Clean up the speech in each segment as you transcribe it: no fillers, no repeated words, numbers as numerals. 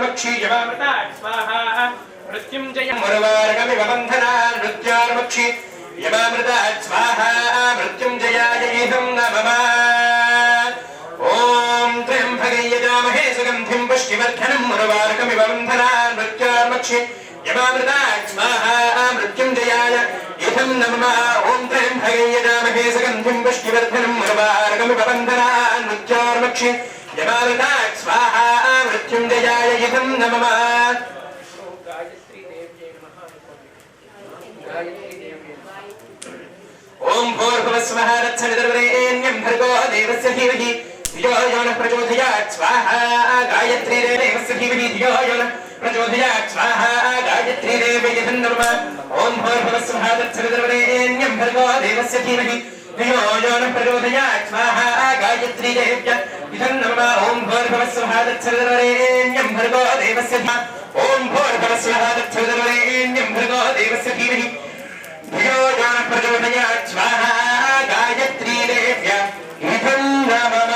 नृत्यार्मक्षीयमामृता स्वाहा मृत्युञ्जय मुरवारकमिव बन्धना नृत्यार्मक्षी यमामृता स्वाहा मृत्युञ्जयाय इदं नमः ॐ त्र्यम्बके यजामहे सुगन्धिं पुष्टिवर्धनं मुरवारकमिव बन्धना नृत्यार्मक्षी यमामृता स्वाहा मृत्युञ्जयाय इदं नमः ॐ त्र्यम्बके यजामहे सुगन्धिं पुष्टिवर्धनं मुरवारकमिव बन्धना नृत्यार्मक्षी यमामृता स्वाहा मृत्युञ्जयाय इदं नमः ओम भूर्भुवस्वः तत्सवितुर्वरेण्यं भर्गो देवस्य धीमहि धियो यो नः प्रचोदयात् स्वाहा गायत्री देवस्य धीमहि धियो यो नः प्रचोदयात् स्वाहा गायत्री देवै नमः ओम भूर्भुवस्वः तत्सवितुर्वरेण्यं भर्गो देवस्य धीमहि धियो यो नः प्रचोदयात् स्वाहा गायत्री देव्यै नमः ओम भूर्भुवस्वः तत्सवितुर्वरेण्यं भर्गो देवस्य धीमहि ओम भूर्भुवस्वः तत्सवितुर्वरेण्यं भर्गो देवस्य धीमहि धियो यो नः प्रचोदयात् स्वाहा गायत्री देव्यै नमः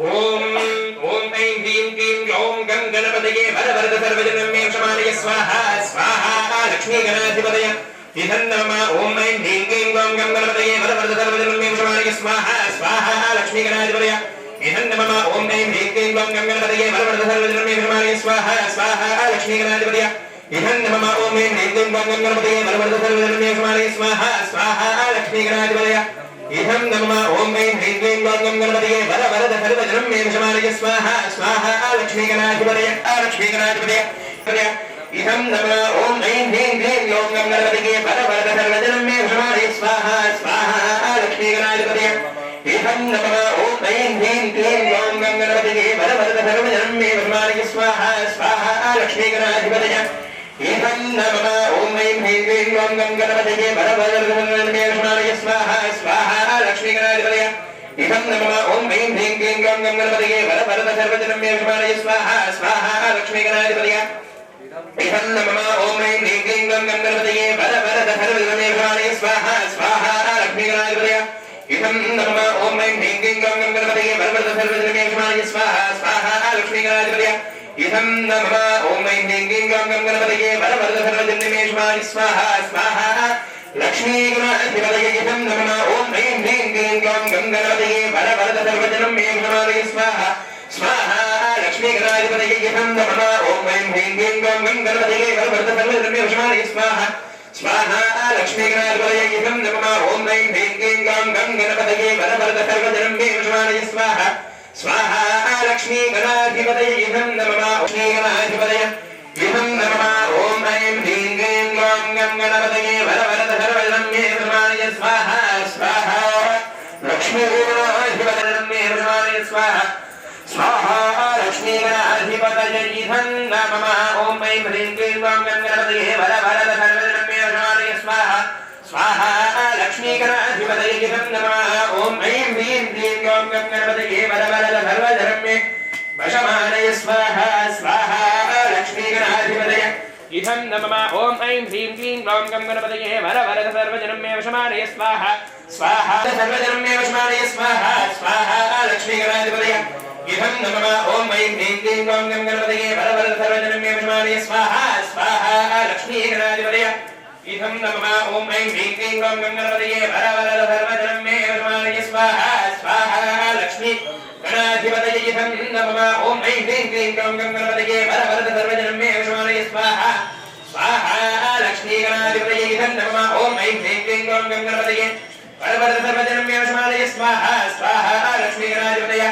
ओम ओम ऐं ह्रीं क्लीं ग्लौं गं गणपतये वरवरद सर्वजनं मे क्षमालय स्वाहा स्वाहा लक्ष्मी गणाधिपतय नमः ओम ऐं ह्रीं क्लीं ग्लौं गं गणपतये वरवरद सर्वजनं मे क्षमालय स्वाहा स्वाहा लक्ष्मी गणाधिपतय नमः ओम ऐं ह्रीं क्लीं ग्लौं गं गणपतये वरवरद सर्वजनं मे क्षमालय स्वाहा स्वाहा लक्ष्मी गणाधिपतय नमः ओम ऐं ह्रीं क्लीं ग्लौं गं गणपतये वरवरद सर्वजनं मे क्षमालय स्वाहा स्वाहा लक्ष्मी गणाधिपतय नमः ओम ऐं ह्रीं क्लीं ग्लौं गं गणपतये वरवरद सर्वजनं मे क्षमालय स्वाहा स्वाहा लक्ष्मी गणाधिपतय लक्ष्मी गणाधिपतय नमः ओम ऐं ह्रीं क्लीं ग्लौं गं गणपतये वरवरद सर्वजनं मे क्षमालय स्वाहा स्वाहा लक्ष्मी गणाधिपतय नमः ओम ऐं ह्रीं क्लीं ग्लौं गं गणपतये वरवरद सर्वजनं मे क्षमालय स्वाहा स्वाहा लक्ष्मी गणाधिपतय नमः ओम ऐं ह्रीं क्लीं ग्लौं गं गणपतये वरवरद सर्वजनं मे क्षमालय स्वाहा स्वाहा लक्ष्मी गणाधिपतय नमः ओम ऐं ह्रीं क्लीं ग्लौं गं गणपतये वरवरद सर्वजनं मे क्षमालय स्वाहा स्वाहा लक्ष्मी गणाधिपतय नमः ओम ऐं ह्रीं क्लीं ग्लौं गं गणपतये वरवरद सर्वजनं मे क्षमालय स्वाहा स्वाहा लक्ष्मी गणाधिपतय नमः ओम ऐं ह्रीं क्लीं ग्लौं गं गणपतये वरवरद सर्वजनं मे क्षमालय स्वाहा स्वाहा लक्ष्मी गणाधिपतय नमः ओम ऐं ह्रीं क्लीं ग्लौं गं गणपतये वरवरद सर्वजनं मे क्षमालय स्वाहा स्वाहा लक्ष्मी गणाधिपतय नमः ओम ऐं ह्रीं क्लीं ग्लौं गं गणपतये वरवरद सर्वजनं मे क्षमालय स्वाहा स्वाहा लक्ष्मी गणाधिपतय नमः ओम ऐं ह्रीं क्लीं ग्लौं गं गणपतये वरवरद सर्वजनं मे क्षमालय स्वाहा स्वाहा लक्ष्मी गणाधिपतय नमः ओम ऐं ह्रीं क्लीं ग्लौं गं गणपतये वरवरद सर्वजनं मे क्षमालय स्वाहा स्वाहा लक्ष्मी गणाधिपतय नमः लक्ष्मी गणाधिपतय नमः ओम ऐं ह्रीं क्लीं ग्लौं गं गणपतये वरवरद सर्वजनं मे क्षमालय स्वाहा स्वाहा लक्ष्मी गणाधिपतय मे क्षमालय स्वाहा स्वाहा लक्ष्मी गणाधिपतय नमः ओम ऐं ह्रीं क्लीं ग्लौं गं गणपतये वरवरद सर्वजनं मे क्षमालय स्वाहा स्वाहा लक्ष्मी गणाधिपतय नमः ओम ऐं ह्रीं क्लीं ग्लौं गं गणपतये वरवरद सर्वजनं मे वशमालय स्वाहा स्वाहा लक्ष्मी गणाधिपतय नमः ओम ऐं ह्रीं क्लीं ग्लौं गं गणपतये वरवरद सर्वजनं मे वशमालय स्वाहा स्वाहा सर्वजनं मे वशमालय स्वाहा स्वाहा लक्ष्मी गणाधिपतय नमः ओम ऐं ह्रीं क्लीं ग्लौं गं गणपतये वरवरद सर्वजनं मे वशमालय स्वाहा स्वाहा लक्ष्मी गणाधिपतय नमः ओम ऐं ह्रीं क्लीं ग्लौं गं गणपतये वरवरद सर्वजनं मे वशमालय स्वाहा स्वाहा लक्ष्मी गणाधिपतय नमः ओम ऐं ह्रीं क्लीं ग्लौं गं गणपतये वरवरद सर्वजनं मे वशमालय स्वाहा स्वाहा लक्ष्मी गणाधिपतय नमः ओम ऐं ह्रीं क्लीं ग्लौं गं गणपतये वरवरद सर्वजनं मे वशमालय स्वाहा स्वाहा लक्ष्मी गणाधिपतय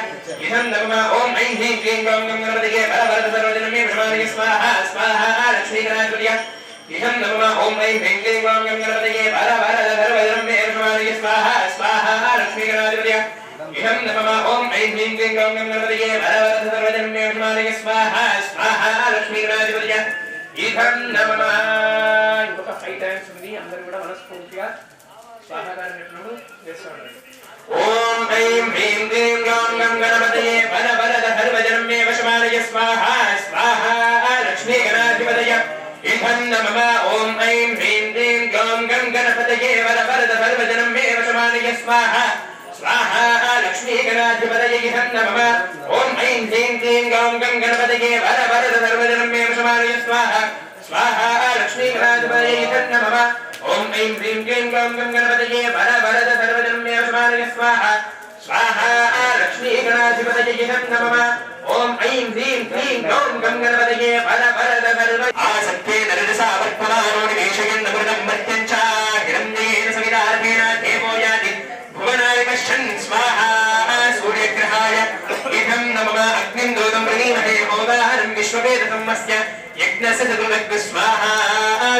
नमः ओम ऐं ह्रीं क्लीं ग्लौं गं गणपतये वरवरद सर्वजनं मे वशमालय स्वाहा स्वाहा लक्ष्मी गणाधिपतय नमः ओम ऐं ह्रीं क्लीं ग्लौं गं गणपतये वरवरद सर्वजनं मे वशमालय स्वाहा स्वाहा लक्ष्मी गणाधिपतय नमः ओम ऐं ह्रीं क्लीं ग्लौं गं गणपतये वरवरद सर्वजनं मे वशमालय स्वाहा स्वाहा लक्ष्मी गणाधिपतय नमः ఇంకొక 5 టైమ్స్ ఉంది అందరూ కూడా మనస్ఫూర్తిగా స్వాహాగారం చెప్పినప్పుడు చేస్తామండి ఓం ఐం హ్రీం క్లీం గ్లౌం గం గణపతయే వరవరద సర్వజనం మే వశమాలయ స్వాహా స్వాహా లక్ష్మీ గణాధిపతయ నమః ఓం ఐం హ్రీం క్లీం గ్లౌం గం గణపతయే వరవరద సర్వజనం మే వశమాలయ స్వాహా स्वाहा लक्ष्मीगणाधिपतये नमः ओम ऐं ह्रीं क्लीं गौं गं गणपतये वर वरद सर्वजनं मे वशमानय स्वाहा स्वाहा लक्ष्मीगणाधिपतये नमः ओम ऐं ह्रीं क्लीं गौं गं गणपतये वर वरद सर्वजनं मे वशमानय स्वाहा स्वाहा लक्ष्मीगणाधिपतये नमः ओम ऐं ह्रीं क्लीं गौं गं गणपतये वर वरद सर्व आसक्ते नररसा वर्तमानो निवेशयन् अमृतं मर्त्यं च हिरण्येन सवितार्थेन देवो याति भुवनाय पश्यन् स्वाहा सूर्यग्रहाय इदं नमः अग्निं दूतं प्रणीमहे होदारं विश्ववेदसंमस्य यज्ञस्य चतुर्दग् स्वाहा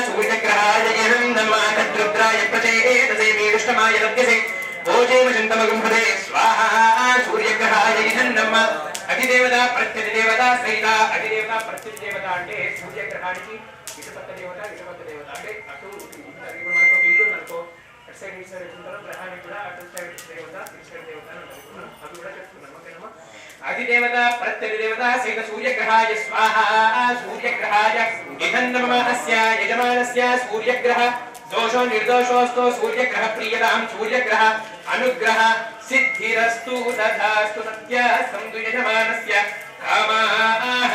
सूर्यग्रहाय इदं नमः तद्रुद्राय प्रचेतसे वीरुष्टमाय लभ्यसे भोजेमशन्तमगं हृदे स्वाहा सूर्यग्रहाय इदं नमः अधिदेवता प्रत्यधिदेवता सहिता अधिदेवता प्रत्यधिदेवता అంటే సూర్యగ్రహానికి ఇటుపక్క దేవత ఇటుపక్క దేవత అంటే అటు ఇప్పుడు మనకు ఇల్లు మనకు అటు సైడ్ ఇటు సైడ్ ఉంటారు గ్రహానికి కూడా అటు సైడ్ దేవత ఇటు సైడ్ దేవత అని అనుకుంటున్నాం అది కూడా చెప్తున్నాం ఓకేనా అధిదేవత ప్రత్యధిదేవత సహిత సూర్యగ్రహాయ స్వాహా సూర్యగ్రహాయ ఇదం నమః అస్య యజమానస్య సూర్యగ్రహ दोषो निर्दोषोस्तु सूर्यग्रह प्रियतां सूर्यग्रह अनुग्रह सिद्धिरस्तु तथास्तु सत्य संतु यजमानस्य कामाः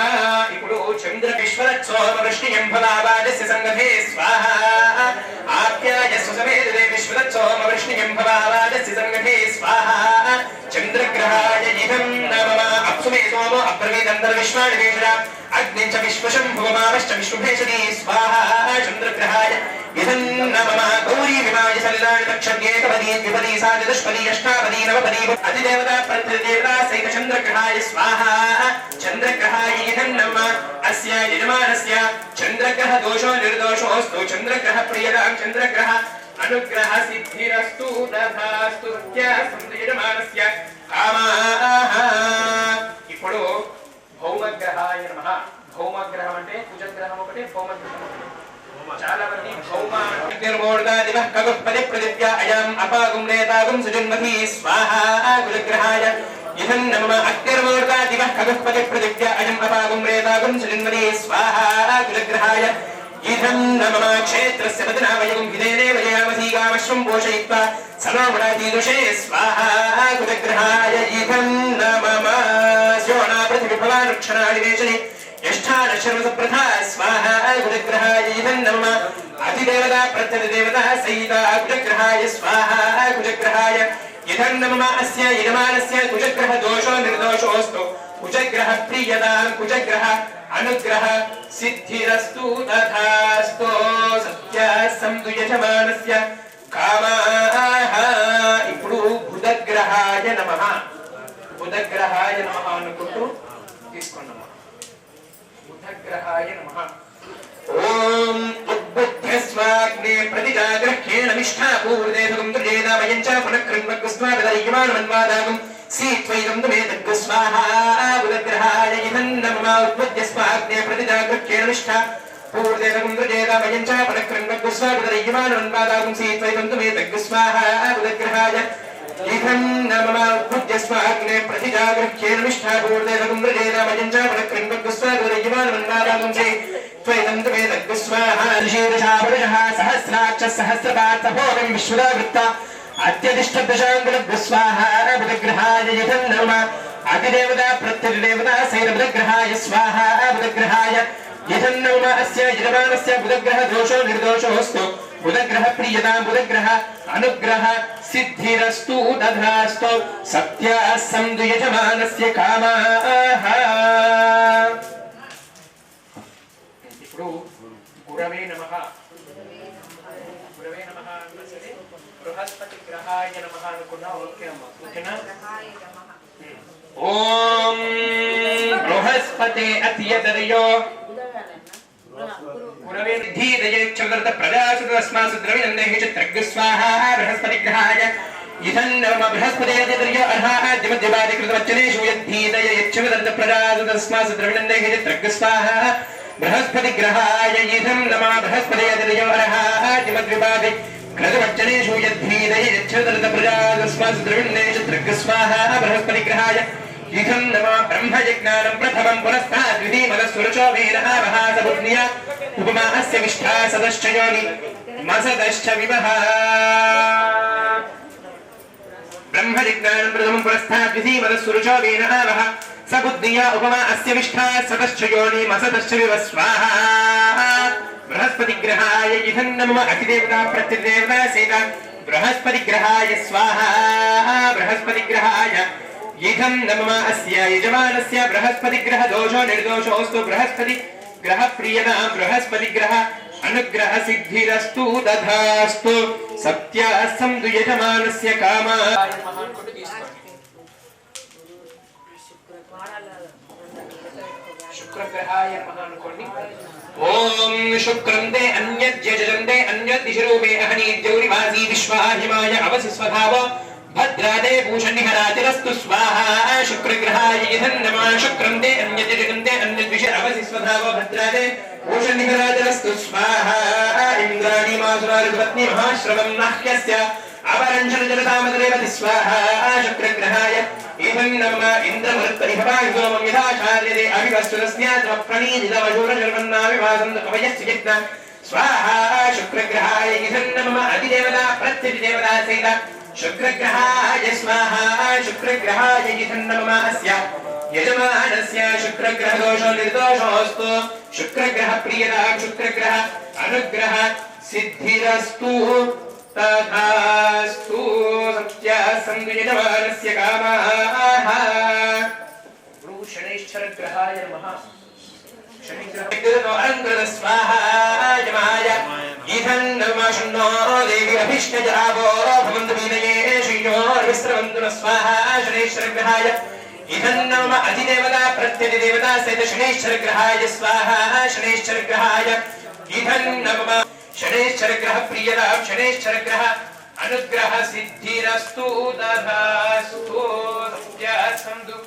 इपुडु चंद्र विश्वरत्सोम वृष्टियं भवावादस्य संगते स्वाहा आप्यायस्व समेदे विश्वरत्सोम वृष्टियं भवावादस्य संगते स्वाहा चंद्रग्रहाय इदं नमः अप्सुमे सोमो अब्रवीदन्तर् विश्वानिवेशरा अग्निं च विश्वशम्भुवमावश्च विश्वभेषणी स्वाहा चंद्रग्रहाय इदं नमः गौरी विमाय सलिलानि तक्षण्येकपदी द्विपदी सा चतुष्पदी अष्टापदी नवपदी अधिदेवता प्रत्यधिदेवता सहित चन्द्रग्रहाय स्वाहा चन्द्रग्रहाय इदं नमः अस्य यजमानस्य चन्द्रग्रह दोषो निर्दोषोस्तु चन्द्रग्रह प्रियतां चन्द्रग्रह अनुग्रह सिद्धिरस्तु तथास्तु सत्यास्तु यजमानस्य कामाः इप्पुडु भौमग्रहाय नमः भौमग्रहं అంటే కుజగ్రహం ఒకటి భౌమగ్రహం ఒకటి చాలా మంది భౌమ నిర్మోర్దా దివః కగుపది ప్రదివ్య అయం అపాగుం నేతాగుం సుజన్మతి స్వాహా కుజగ్రహాయ ఇదం నమః అగ్నిర్మోర్దా దివః కగుపది ప్రదివ్య అయం అపాగుం నేతాగుం సుజన్మతి స్వాహా కుజగ్రహాయ इदं नमः क्षेत्रस्य पदनावयं विदेने वयामसी गामश्वं पोषयित्वा सनोमणातीदुषे स्वाहा कुजग्रहाय इदं नमः स्योना पृथिवीभवानुक्षणानिवेशने यष्ठानशर्वसप्रथा स्वाहा कुजग्रहाय इदं नमः अधिदेवता प्रत्यधिदेवता सहिता कुजग्रहाय स्वाहा कुजग्रहाय इदं नमः अस्य यजमानस्य कुजग्रह दोषो निर्दोषोऽस्तु कुजग्रह प्रियतां कुजग्रह अनुग्रह सिद्धिरस्तु तथास्तु सत्यास्तु यजमानस्य कामाः इपुडु बुधग्रहाय नमः अनुకుంటూ తీసుకున్నాము बुधग्रहाय नमः ओम उद्बुद्धस्वाग्ने प्रतिजाग्रह्येण निष्ठापूर्देधुं दुर्जेदामयं च पुनःकृन्वग्स्वादयमानमन्वादागं सीत्वैदं दुमेतग् स्वाहा बुधग्रहाय इदं नमः उद्बुद्धस्वाग्ने प्रतिजाग्रह्येण निष्ठापूर्देधुं दुर्जेदामयं च पुनःकृन्वग्स्वादयमानमन्वादागं सीत्वैदं दुमेतग् स्वाहा बुधग्रहाय इदं नमः उद्बुद्धस्वाग्ने प्रतिजाग्रह्येण निष्ठापूर्देधुं दुर्जेदामयं च पुनःकृन्वग्स्वादयमानमन्वादागं त्वैदं तुमेतग् स्वाहा शीर्षावृषः सहस्राक्ष सहस्रपार्थभोगं विश्वदावृत्ता अत्यधिष्ठदशाङ्गुलग् स्वाहा बुधग्रहाय इदं नमः अधिदेवता प्रत्यधिदेवता सैर बुधग्रहाय स्वाहा बुधग्रहाय इदं नमः अस्य यजमानस्य बुधग्रह दोषो निर्दोषोऽस्तु बुधग्रह प्रियतां बुधग्रह अनुग्रह सिद्धिरस्तु तथास्तु सत्यास्तु यजमानस्य कामाः गुरवे नमः बृहस्पति ग्रहाय नमः अनुकुన్నా ఓకే అమ్మా ఓకేనా ఓం బృహస్పతే అత్యదరయో गुरवे धीदये चन्द्रत प्रजासुतस्मासु द्रविणन्देहि च त्रग्स्वाहा बृहस्पति ग्रहाय इदं नमः बृहस्पते अत्यदरयो अर्हाद्यमध्यवादि कृतवच्चनेषु यद्धीदये चन्द्रत प्रजासुतस्मासु द्रविणन्देहि च त्रग्स्वाहा बृहस्पति ग्रहाय इदं नमः बृहस्पते अत्यदरयो अर्हाद्यमध्यवादि कृतवच्चनेषु यद्धीदये चन्द्रत प्रजासुतस्मासु द्रविणन्देहि च त्रग्स्वाहा बृहस्पति ग्रहाय इदं नमः ब्रह्मयज्ञानं प्रथमं पुरस्तात् द्वितीयमदस्वरुचो वीरः वहासबुद्ध्या उपमा अस्य विष्ठा सदश्च योनि मसदश्च विवः ब्रह्मजिज्ञानं प्रथमं पुरस्तात् विधीमदस्सुरुचो वेन आवह स बुद्धिया उपमा अस्य विष्ठा सतश्च योनिमसतश्च विवस्वाहा बृहस्पतिग्रहाय इदं नमः अतिदेवता प्रत्यदेवता सेता बृहस्पतिग्रहाय स्वाहा बृहस्पतिग्रहाय इदं नमः अस्य यजमानस्य बृहस्पतिग्रह दोषो निर्दोषोऽस्तु बृहस्पतिग्रह प्रियता बृहस्पतिग्रह अनुग्रह सिद्धिरस्तु दधास्तु सत्यासंदु यजमानस्य कामा शुक्रग्रहाय महानुकोणि ओम शुक्रंदे अन्यज्यजंदे अन्यदिशरूपे अहनीद्यौरिवासी विश्वाहिमाय अवसिस्वधाव भद्रादे भूषणिहरातिरस्तु स्वाहा शुक्रग्रहाय इदं नमः शुक्रंदे अन्यज्यजंदे अन्यद्विष अवसिस्वधाव भद्रादे भूषणिहरातिरस्तु स्वाहा इंद्राणि मासुरारिपत्नी महाश्रवं नाह्यस्य आवरंशन जलतामदेवति स्वाहा शुक्रग्रहाय इदं नमः इन्द्रमरुत्परिहवायुगोमं यथाचार्यते अभिवस्तुरस्यात्मप्रणीदितमशूरजर्मन्नाविभासं कवयस्य यज्ञ स्वाहा शुक्रग्रहाय इदं नमः अधिदेवता प्रत्यधिदेवता सहित शुक्रग्रहाय स्वाहा शुक्रग्रहाय इदं नमः अस्य यजमानस्य शुक्रग्रहदोषो निर्दोषोऽस्तु शुक्रग्रहप्रियता शुक्रग्रह अनुग्रह सिद्धिरस्तु तथास्तु सत्यासंदु यजमानस्य कामाः शनैश्चरग्रहाय नमः शनिग्रहो अनन्तरं स्वाहा यमाय इदं नमः शन्नो देवी अभिष्टजावो भवन्तु विनये श्रीयोर्विस्रवन्तु नः स्वाहा शनैश्चरग्रहाय इदं नमः अधिदेवता प्रत्यधिदेवता सहित शनैश्चरग्रहाय स्वाहा शनैश्चरग्रहाय इदं नमः शनैश्चरग्रह प्रियता शनैश्चरग्रह अनुग्रह सिद्धिरस्तु दधास्तु सत्यासंदु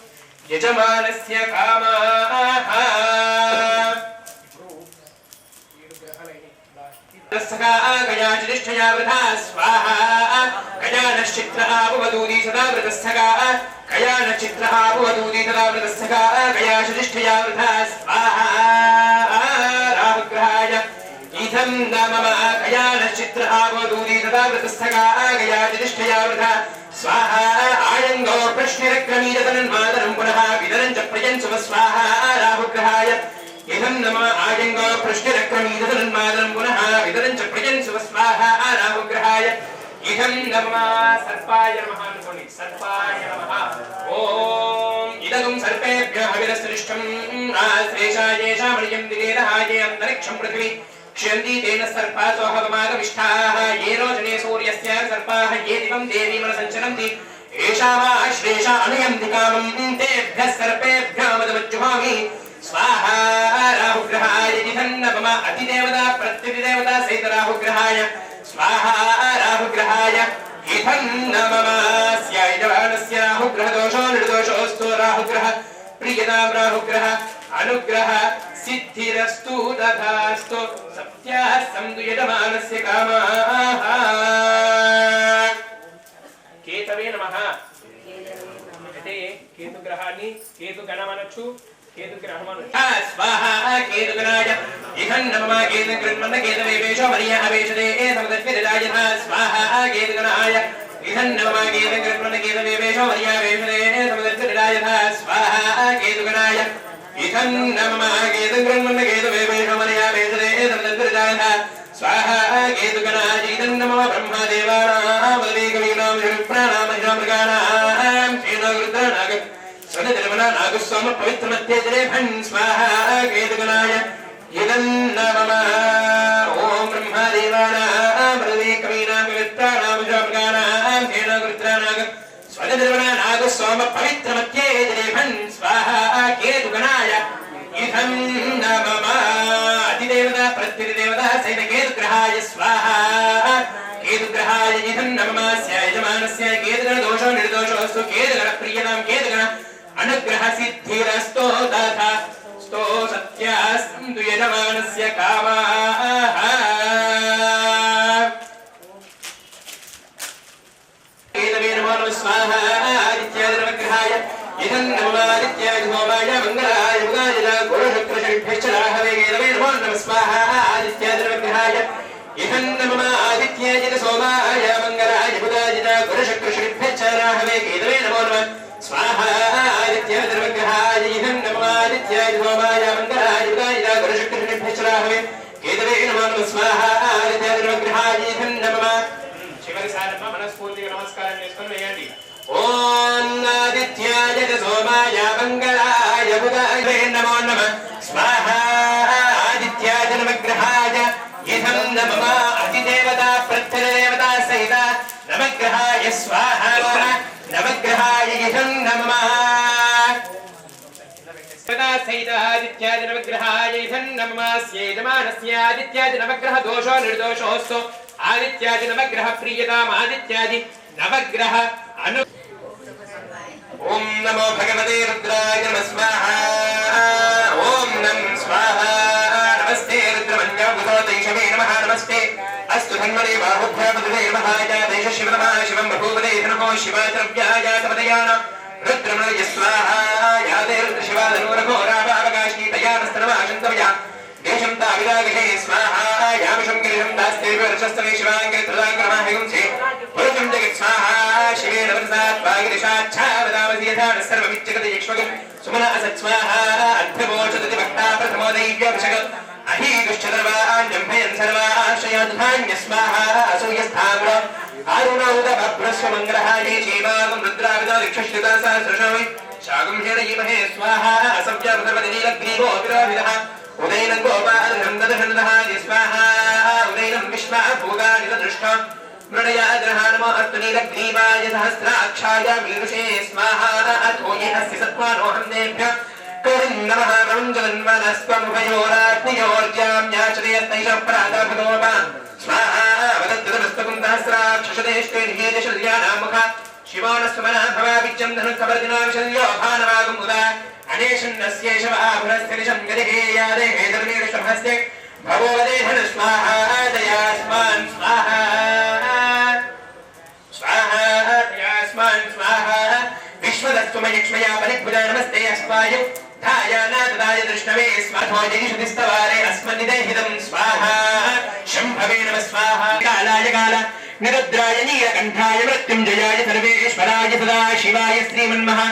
यजमानस्य कामाः तस्सका गयाचिष्ठया वृथा स्वाहा गयानश्चित्र आपुवदूदी सदा वृतस्सका गयानचित्र आपुवदूदी तदा वृतस्सका गयाचिष्ठया वृथा स्वाहा राहुग्रहाय इदं नमः गयानश्चित्र आपुवदूदी तदा वृतस्सका गयाचिष्ठया वृथा स्वाहा आयंगो प्रश्निरक्रमीरतन्मादरं पुनः विदरं च प्रयं स्वाहा राहुग्रहाय इदं नमः आयंगो प्रश्निरक्रमीरतन्मादरं पुनः विदरं च प्रयं स्वाहा राहुग्रहाय इदं नमः सर्पाय नमः अनुकोणि सर्पाय नमः ओम इदं सर्पेभ्यः हविरसृष्टम् आश्रेषायेषामणियं दिनेदहाये अन्तरिक्षं पृथिवी क्षयन्ति तेन सर्पासो हवमागमिष्ठाः ये रोचने सूर्यस्य सर्पाः ये दिवं देवीमनसञ्चरन्ति एषा वा श्रेषा अनुयन्ति कामं तेभ्यः सर्पेभ्यः वदमज्जुहामि स्वाहा राहुग्रहाय इदं नमः अतिदेवता प्रत्यधिदेवता सहित राहुग्रहाय स्वाहा राहुग्रहाय इदं नमः अस्य यजमानस्य राहुग्रहदोषो निर्दोषोऽस्तु राहुग्रह प्रियतां राहुग्रह अनुग्रह सिद्धिरस्तु दधास्तु सत्यासंदु यजमानस्य कामाः केतवे नमः అంటే కేతుగ్రహాన్ని కేతుగణమనొచ్చు కేతుగ్రహమనొచ్చు స్వాహా కేతుగణాయ ఇదం నమః కేతుగ్రహమన్న కేతవేషో మరియా అవేషదే సమదత్విరాజన స్వాహా కేతుగణాయ ఇదం నమః కేతుగ్రహమన్న కేతవేషో మరియా అవేషదే సమదత్విరాజన స్వాహా కేతుగణాయ इदं नमः केतुग्रहमन्न केतवेषो మరియా అవేషదే సమదత్విరాజన स्वाहा केतुगणाय इदं नमः ब्रह्मदेवानां वदेकवीनां विप्राणां मृगाणां श्रीनागरुद्रानाग स्वनदिर्मना नागस्वाम पवित्रमत्यजरे भन् स्वाहा केतुगणाय इदं नमः ओम ब्रह्मदेवानां वदेकवीनां विप्राणां मृगाणां श्रीनागरुद्रानाग स्वनदिर्मना नागस्वाम पवित्रमत्यजरे भन् स्वाहा केतुगणाय इदं नमः अधिदेवता प्रत्यधिदेवता सहित केतुग्रहाय स्वाहा केतुग्रहाय इदं नमः अस्य यजमानस्य केतुगणदोषो निर्दोषोऽस्तु केतुगणप्रियतां केतुगण अनुग्रह सिद्धिरस्तु तथास्तु सत्यास्तु यजमानस्य कामाः केतवे नमो स्वाहा आदित्यादिनवग्रहाय इदं नमः आदित्याय होमाय मंगलाय बुधाय गोषक्रशेभ्यश्चराहवे केतवे नमो नमः स्वाहा आदित्यादिनवग्रहाय इदं नमः आदित्याय सोमाय मंगलाय बुधाय गुरुशुक्रश्रीभ्यश्चाराहवे केतवे नमो नमः स्वाहा आदित्याय सर्वग्रहाय इदं नमः आदित्याय सोमाय मङ्गलाय बुधाय गुरुशुक्रश्रीभ्यश्चाराहवे केतवे नमो नमः स्वाहा आदित्याय सर्वग्रहाय इदं नमः शिवरि सारम्भ मनस्फूर्तिగా నమస్కారం చేసుకొని వేయండి ఓం ఆదిత్యాయ సోమాయ మంగళాయ బుధాయ నమో నమః స్వాహా ఆదిత్యాయ నమగ్రహాయ ఇదం నమః అతిదేవతా ప్రత్యదేవతా సహిత నమగ్రహాయ స్వాహా నమగ్రహాయ ఇదం నమః సదా సహిత ఆదిత్యాయ నమగ్రహాయ ఇదం నమః స్యేజమానస్య ఆదిత్యాయ నమగ్రహ దోషో నిర్దోషోస్తు ఆదిత్యాది నవగ్రహ ప్రియతాం ఆదిత్యాది నవగ్రహ అను ఓం నమో భగవతే రుద్రాయ నమః స్వాహా ఓం నం స్వాహా నమస్తే రుద్రమన్యాభూతో దైశమే నమః నమస్తే అస్తు ధన్వనే బాహుభ్యాపదే నమః దేశ శివ నమః శివం బహూవదే నమో శివాద్రవ్యాయ తపదయాన రుద్రమయ స్వాహా యాదే రుద్ర శివాదనూరఘోరాభావకాశీ తయానస్తనమాశంతమయా దేశం తావిరాగహే స్వాహా యామిషం గిరిశం దాస్తే వర్షస్తమే శివాంగే త్రదాంగరమాహింసే పురుషం జగత్ స్వాహా శివేన వరసాత్ వాగిరిషాచ్ఛావదామసి యథాన సర్వమిచ్చగతి యక్ష్మగం సుమన అసత్ స్వాహా అధ్యమోచదతి భక్తా ప్రథమో దైవ్యభిషగం అహీదుశ్చదర్వాణ్యం భయన్ సర్వాశ్రయాదుధాన్య స్వాహా అసూయస్థామ్ర ఆరుణౌదభ్రస్వమంగ్రహాయే చీమాగం రుద్రావిదో దిక్షశ్రితా సహస్రశోమి శాగం హేరయీమహే స్వాహా అసవ్యాపదర్వదినీలగ్రీవో విరోహిదః ఉదయనం గోపాలం దదహనదః స్వాహా ఉదయనం విశ్వ భూగాని దృష్ట మృడయాగ్రహ నమో అస్తు నీలగ్రీవాయ సహస్రాక్షాయ మీరుషే స్వాహా అథోయే అస్య సత్వానోహం దేభ్య కరిం నమః రంజన్వనస్త్వముభయోరాగ్నియోర్జాం యాచరేస్తైష ప్రాతర్భగోప స్వాహా వదత్తదస్తకం సహస్రాక్షషదేష్టే నిహేజశల్యానాముఖ శివోనస్వమన భవావిజ్యం ధనుకవర్దినావిశల్యో భానవాగం ఉదా అనేషన్నస్యేషవాభురస్థిరిషం గరిహేయాదే హేదర్మీషభస్తే భవోదేహన స్వాహా దయాస్మాన్ స్వాహా స్వాహా దయాస్మాన్ స్వాహా విశ్వదస్త్వమయక్ష్మయా పరిభుజా నమస్తే అస్మాయ ధాయానాదాయ దృష్ణవే స్వాహో జగిషుదిస్తవారే అస్మన్నిదేహితం స్వాహా శంభవే నమ స్వాహా కాలాయ కాల నిరుద్రాయ నీలకంఠాయ మృత్యుంజయాయ సర్వేశ్వరాయ సదా శివాయ శ్రీమన్మహా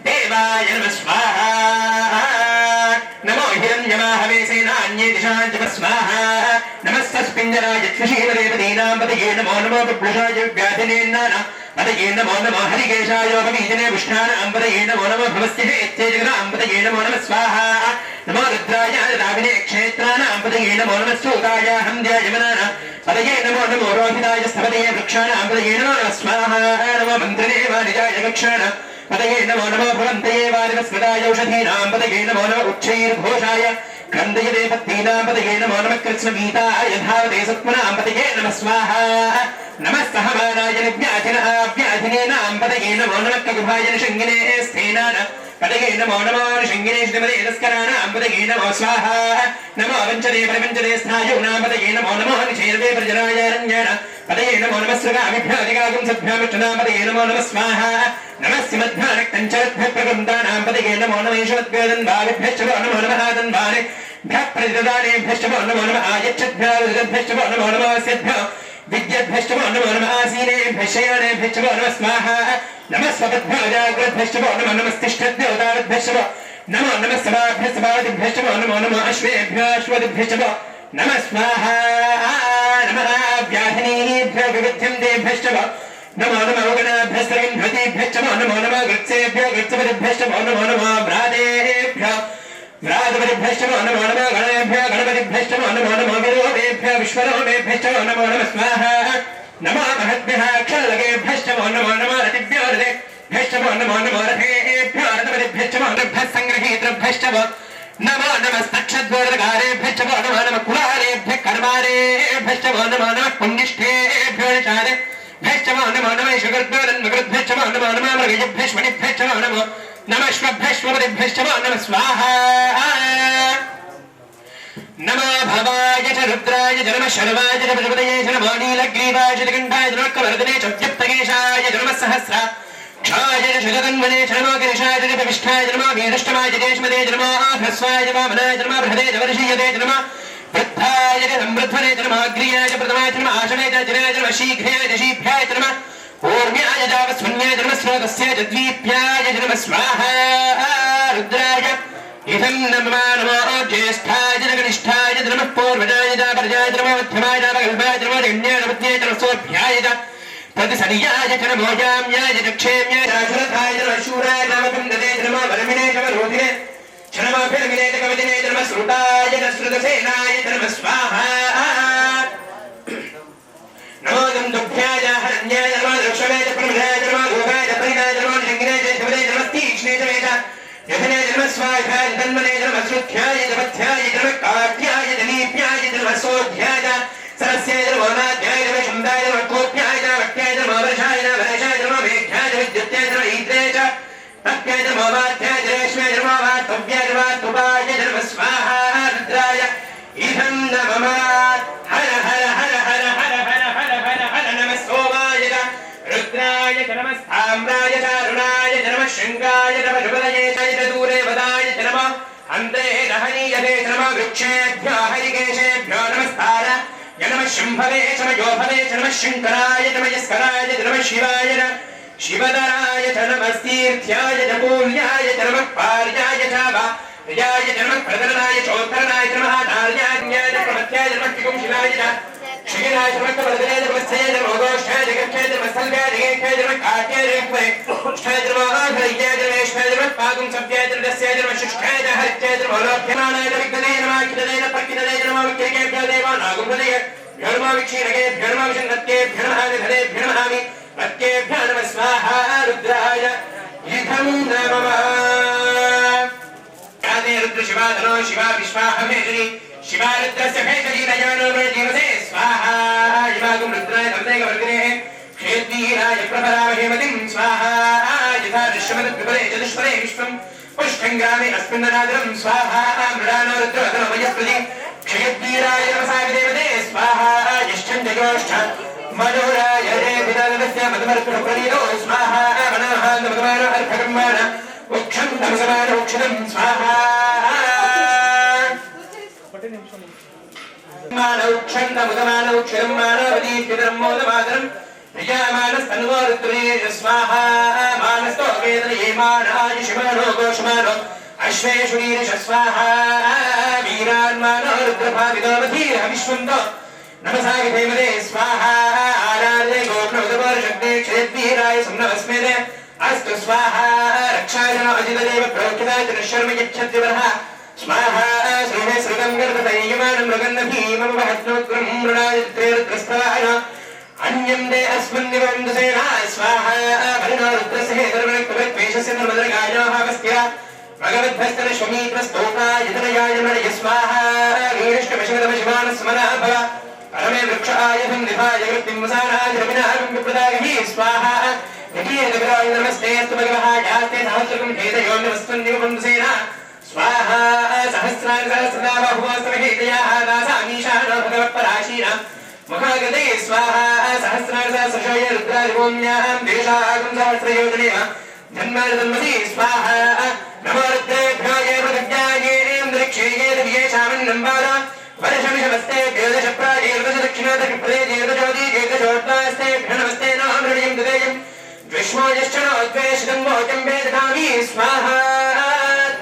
దేవాయ నమః స్వాహా నమో హిరణ్యమాహవే సేనాన్యే దిశాంజ స్వాహా నమస్తస్పింజరాయ క్షీరదేవదీనాం పదయే నమో నమో బిభ్రషాయ వ్యాధినేన్నాన పదయే నమో నమో హరికేశాయోపవీజనే పుష్ణానాం పదయే నమో నమో భవస్యహేత్యేజగనాం పదయే నమో నమః స్వాహా నమో రుద్రాయ రావినే క్షేత్రానాం పదయే నమో నమః స్థూతాయ హంద్యాయమనాన పదయే నమో నమో రోహితాయ స్థపదయే వృక్షాణాం పదయే నమో నమః స్వాహా నమో మంత్రినే వానిజాయ వృక్షాణ పదయే నమో నమో భవంతయే వారివస్మదాయ ఔషధీనాం పదయే నమో నమః ఉచ్చైర్ఘోషాయ కందయదే పత్తీనాం పదయే నమో నమః కృష్ణగీతాయ ధావతే సత్మనాం పదయే నమః స్వాహా నమః సహమానాయ వ్యాధినేనాం పదయే నమో నమః కగుభాయ నిషంగినే స్థేనాన పదయే నమో నమో నిషంగినే శ్రీమదే నస్కరాణాం పదయే నమో స్వాహా నమో వంచదే పరివంచదే స్థాయూనాం పదయే నమో నమో నిషేర్వే ప్రజరాయారణ్యాన పదయే నమో నమః సృగామిభ్యో అధిగాగం సద్భ్యామిష్ఠనాం పదయే నమో నమః స్వాహా నమస్సి మధ్యానక్తంచరద్భ్యప్రగృందానాం పదయే నమో నమః ఈశ్వద్భ్యోదన్భావిభ్యశ్చ నమో నమః దన్భానేభ్యః ప్రతిదదానేభ్యశ్చ నమో నమః ఆయచ్చద్భ్యశ్చ నమో నమః స్యద్భ్యో విద్యద్భ్యశ్చ నమో నమః ఆసీనేభ్యశ్చయానేభ్యశ్చ నమః స్వాహా నమః స్వపద్భ్యో జాగ్రద్భ్యశ్చ నమో నమస్తిష్ఠద్భ్యో తావద్భ్యశ్చ నమో నమః సమాభ్యస్సమాదిభ్యశ్చ నమో నమః అశ్వేభ్యో అశ్వదిభ్యశ్చ నమః స్వాహా నమః వ్యాధినేభ్యో వివిధ్యందేభ్యశ్చ నమో నమో గణాభ్యస్తరిన్భ్యతిభ్యశ్చ నమో నమో గృత్సేభ్యో గృత్సపతిభ్యశ్చ నమో నమో వ్రాదేభ్యో వ్రాతపతిభ్యశ్చ నమో నమో గణేభ్యో గణపతిభ్యశ్చ నమో నమో విరోధేభ్యో విశ్వరోమేభ్యశ్చ నమో నమః స్వాహా నమో మహద్భ్యః క్షల్లగేభ్యశ్చ నమో నమో రతిభ్యో రథేభ్యశ్చ నమో నమో రథేభ్యో రథపతిభ్యశ్చ నమః సంగ్రహీతృభ్యశ్చ నమో నమస్తక్షద్వరగారేభ్యశ్చ నమో నమః కులారేభ్యః కర్మారేభ్యశ్చ నమో నమః పుణ్యిష్ఠేభ్యో నిషాదే భ్యశ్చమో నమో నమః శుగర్భ్యోరన్మగృద్భ్యశ్చమో నమో నమః మృగజభ్యశ్మణిభ్యశ్చమో నమో నమశ్వభ్యశ్వపతిభ్యశ్చమో నమః స్వాహా నమో భవాయ చ రుద్రాయ చ నమః శర్వాయ చ ప్రజపతయే చ నమో నీలగ్రీవాయ చ కంఠాయ చ నమః చ వ్యప్తకేశాయ చ నమః సహస్ర క్షాయ చ శుగతన్వనే చ నమో గిరిశాయ చ విష్ఠాయ చ నమో వీరష్టమాయ చ దేశమదే చ నమో హ్రస్వాయ చ వామనాయ చ నమః బృహదే చ వర్షీయతే చ నమః వృద్ధాయ చ సంవృద్ధనే చ నమః అగ్రియాయ చ ప్రథమాయ చ నమః ఆశనే చ జనాయ చ నమః శీఘ్రాయ చ శీభ్యాయ చ నమః ऊर्म्याय जावस्वन्याय नमः स्रोतस्य द्वीप्याय नमः स्वाहा रुद्राय इदं नमः नमो ज्येष्ठाय जगनिष्ठाय नमः पूर्वजाय जापर्याय नमः मध्यमाय जापकल्पाय नमः जन्याय नमः सोभ्याय तद्सनियाय नमो याम्याय दक्षेम्याय शरथाय नमः शूराय नमः नमः वरमिने नमः रोधिने क्षणमाभिर्मिने कवदिने नमः श्रुताय श्रुतसेनाय नमः स्वाहा नमो दुभ्याय हरण्याय नमः दक्षिणाय प्रमदाय नमः गोगाय परिणाय नमः शङ्गिनाय शबदाय नमः तीक्ष्णे वेद यथने नमः स्वाहाय तन्मने नमः श्रुत्याय जपथ्याय नमः काट्याय दलीप्याय नमः सोध्याय सरस्याय नमः नाद्याय नमः शम्दाय नमः कोप्याय नमः वक्याय नमः वर्षाय नमः वर्षाय नमः मेघ्याय विद्युत्याय नमः ईद्रे च तप्याय नमः वात्याय रेश्माय नमः वातव्याय नमः तुपाय नमः स्वाहा रुद्राय इदं नमः हर हर हर हर हर हर हर हर हर नमः सोमाय रुद्राय नमः स्थाम्राय अरुणाय नमः शृङ्गाय नमः शुभदये च दूरे वदाय नमः अन्ते दहनीयते नमः वृक्षेभ्यो हरिकेशेभ्यो नमस्कार नमः शम्भवे च योभवे च नमः शङ्कराय नमः यस्कराय नमः शिवाय शिवदराय च नमस्तीर्थ्याय च पूर्याय च नमः पार्याय च वार्याय च नमः प्रदरणाय चोत्तरणाय च नमः आचार्याय च प्रमथ्याय च नमः शिवाय च क्षीराय च नमः प्रदराय च नमस्तेय च भोगोष्ठाय च गच्छाय च नमः सल्गाय च गेख्याय च नमः काट्याय च रेक्वय उष्ठाय च नमः आधरय्याय च वेश्वाय च नमः पागुं सभ्याय च दस्याय च नमः शिष्ठाय च हरित्याय च नमः लोभ्यमानाय च विघ्नदे नमः किददे च प्रकिददे च नमः विक्रिकेभ्यो देवानागुम्भदे भ्यर्मा विक्षीणके भ्यर्मा विषन्नत्ये भ्यर्मः विधदे भ्यर्महामि प्रत्येभ्यो नमः स्वाहा रुद्राय इदं नमः यादे रुद्र शिवाधनो शिवा विश्वाहमेशरी शिवा रुद्रस्य भेषजी नयानो जीवसे स्वाहा इमागुं रुद्राय नमदेव वर्गणे क्षेत्रीराय प्रभरामहेमतिं स्वाहा यथा दृश्यमदद्विपदे चतुष्पदे विश्वं पुष्टङ्गामे अस्मिन्ननादरं स्वाहा मृडानो रुद्रवदनमयप्रति क्षेत्रीराय नमसाविदेवते स्वाहा यश्चन् जगोष्ठ मनोराय रे विदानस्य मधुमर्कणप्रणीतो स्वाहा मनोहान्दमगमानो अर्भकर्माण उक्षं नमसमानो उक्षितं स्वाहा मानौ क्षन्तमुदमानौ क्षिरं मानवदीप्यतरं मोदमादरं प्रियामानस्तन्वो रुद्रे स्वाहा मानस्तो वेदनये मानायुषमानो गोषमानो अश्वेषु वीरश स्वाहा वीरान्मानो रुद्रभाविदोमधीरः विश्वन्तो नमसाविधेमदे स्वाहा आराधे गोप्नोदवर्षग्ने क्षेत्रीराय सम्नमस्मेदे अस्तु स्वाहा रक्षाय अजितदेव प्रोक्ताय च शर्म यच्छद्विवरः स्वाहा श्रीणे श्रुतं गर्भतैयमानं मृगन्नभीममहत्नोग्रं मृणादित्रे रुद्रस्थाय अन्यं दे अस्मन्निवन्दसेना स्वाहा भरिणो रुद्रस्य दर्वणक्तवेशस्य नर्मदर्गायोहावस्त्या भगवद्भस्तरश्वमीत्रस्तोकाय यतनयाय नमः स्वाहा वीरिष्टमशगदमशिवानस्मनाभव परमे वृक्षायधं निधाय वृत्तिं वसानाय रविनाहं विप्रदागहि स्वाहा यतीयदविराय नमस्तेऽस्तु भगवः यास्ते सहस्रकं भेदयोन्नमस्मन्निवन्दसेना स्वाहा सहस्राणि सहस्रदा बहुवास्तवहेतयाः दासामीशानो भगवत्पराशीनां मुखागते स्वाहा सहस्राणि सहस्रशोय रुद्रादिभूम्यां देशागं सहस्रयोजनेव जन्मजन्मसि स्वाहा नमो रुद्रेभ्यो ये पृथिव्यायेन्द्रिक्षे ये दिव्येशामन्नम्बार वर्षमिषमस्ते वेदशप्रायेर्दश दक्षिणादक्षिणपदे जेर्दज्योति जेर्दशोर्तास्ते नमस्ते नामृणीं ददेयं विष्णो यश्चनो द्वेषितं मोचं वेदकामी स्वाहा